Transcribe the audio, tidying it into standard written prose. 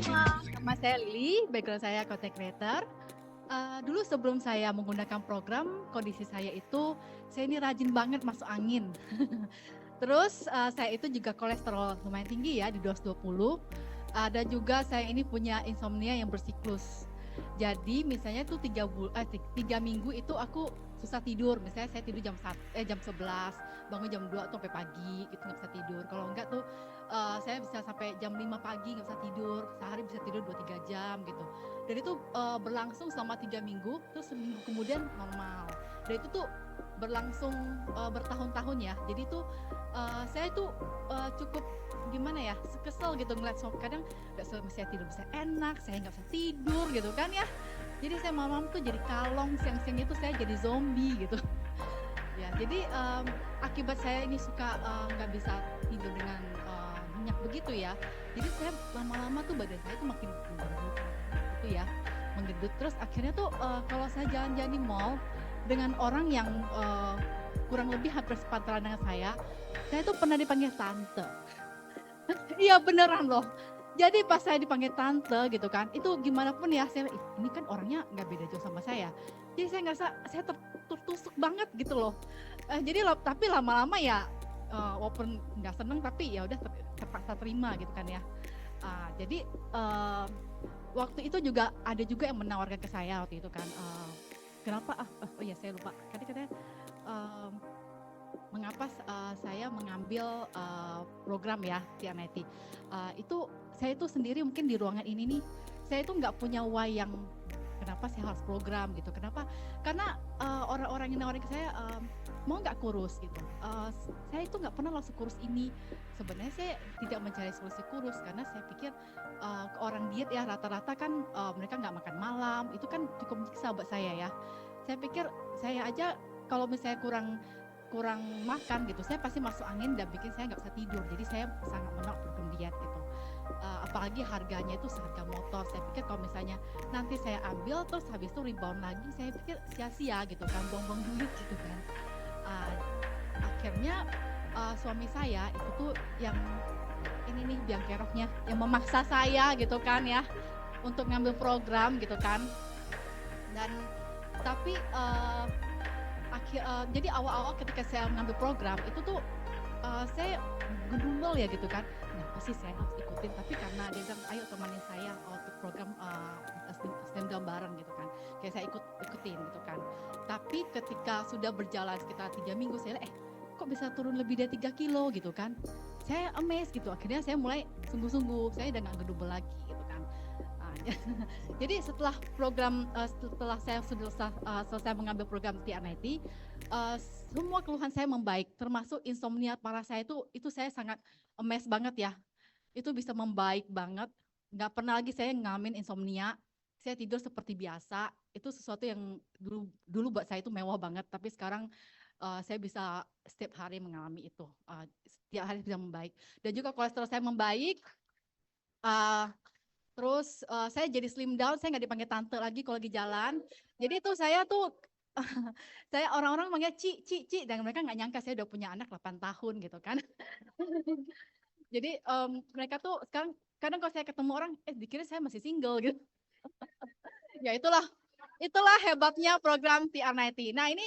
Nama saya Lili, background saya content creator. Dulu sebelum saya menggunakan program, kondisi saya itu, saya ini rajin banget masuk angin. Terus saya itu juga kolesterol lumayan tinggi ya, di 220. Dan juga saya ini punya insomnia yang bersiklus. Jadi misalnya tuh 3 minggu itu aku susah tidur. Misalnya saya tidur jam 11, bangun jam 2 atau sampai pagi, itu nggak bisa tidur. Kalau enggak tuh saya bisa sampai jam 5 pagi nggak bisa tidur, sehari bisa tidur 2-3 jam gitu. Dan itu berlangsung selama 3 minggu, terus seminggu kemudian normal. Dan itu tuh berlangsung bertahun-tahun ya. Jadi tuh saya tuh cukup gimana ya, kesel gitu ngeliat kadang nggak bisa tidur bisa enak, saya nggak bisa tidur gitu kan ya. Jadi saya malam tuh jadi kalong, siang-siang itu saya jadi zombie gitu. Ya, jadi akibat saya ini suka nggak bisa tidur dengan nyenyak begitu ya. Jadi saya lama-lama tuh badan saya tuh makin menggendut gitu ya, menggendut. Terus akhirnya tuh kalau saya jalan-jalan di mall dengan orang yang kurang lebih hampir sepantaran dengan saya tuh pernah dipanggil tante. Iya beneran loh. Jadi pas saya dipanggil tante gitu kan, itu gimana pun ya saya, ini kan orangnya nggak beda jauh sama saya. Jadi saya ngerasa saya tertusuk banget gitu loh. Jadi tapi lama-lama ya walaupun nggak seneng tapi ya udah terpaksa terima gitu kan ya. Jadi waktu itu juga ada juga yang menawarkan ke saya waktu itu kan, kenapa oh ya saya lupa. Katanya mengapa saya mengambil program ya TNIT. Itu saya itu sendiri mungkin di ruangan ini nih, saya itu nggak punya why yang kenapa saya harus program gitu. Kenapa? Karena orang-orang yang nawarin ke saya mau nggak kurus gitu. Saya itu nggak pernah langsung kurus ini. Sebenarnya saya tidak mencari solusi kurus karena saya pikir ke orang diet ya rata-rata kan mereka nggak makan malam. Itu kan cukup menyiksa buat saya ya. Saya pikir saya aja kalau misalnya kurang kurang makan gitu, saya pasti masuk angin dan bikin saya nggak bisa tidur. Jadi saya sangat menolak program diet gitu. Apalagi harganya itu seharga motor. Saya pikir kalau misalnya nanti saya ambil terus habis itu rebound lagi, saya pikir sia-sia gitu kan, buang-buang duit gitu kan. Uh, Akhirnya suami saya itu tuh yang ini nih biang keroknya, yang memaksa saya gitu kan ya untuk ngambil program gitu kan. Dan tapi jadi awal-awal ketika saya mengambil program itu tuh saya gedumel ya gitu kan. Kenapa sih saya harus ikutin? Tapi karena dia bilang, ayo temanin saya untuk program STEM gambaran gitu kan. Kayak saya ikutin gitu kan. Tapi ketika sudah berjalan sekitar 3 minggu, saya lihat, kok bisa turun lebih dari 3 kilo gitu kan. Saya amazed gitu. Akhirnya saya mulai sungguh-sungguh. Saya udah gak gedumel lagi gitu kan. Jadi setelah setelah saya sudah selesai mengambil program TNIT, semua keluhan saya membaik, termasuk insomnia parah saya itu saya sangat amazed banget ya. Itu bisa membaik banget, nggak pernah lagi saya ngalamin insomnia. Saya tidur seperti biasa, itu sesuatu yang dulu buat saya itu mewah banget, tapi sekarang saya bisa setiap hari mengalami itu, setiap hari bisa membaik. Dan juga kolesterol saya membaik, uh, terus saya jadi slim down, saya nggak dipanggil tante lagi kalau lagi jalan. Jadi itu saya tuh saya orang-orang manggil Ci, Ci, Ci, dan mereka nggak nyangka saya udah punya anak 8 tahun gitu kan. Jadi mereka tuh sekarang kadang kalau saya ketemu orang, dikira saya masih single gitu. Ya itulah hebatnya program TR90. Nah ini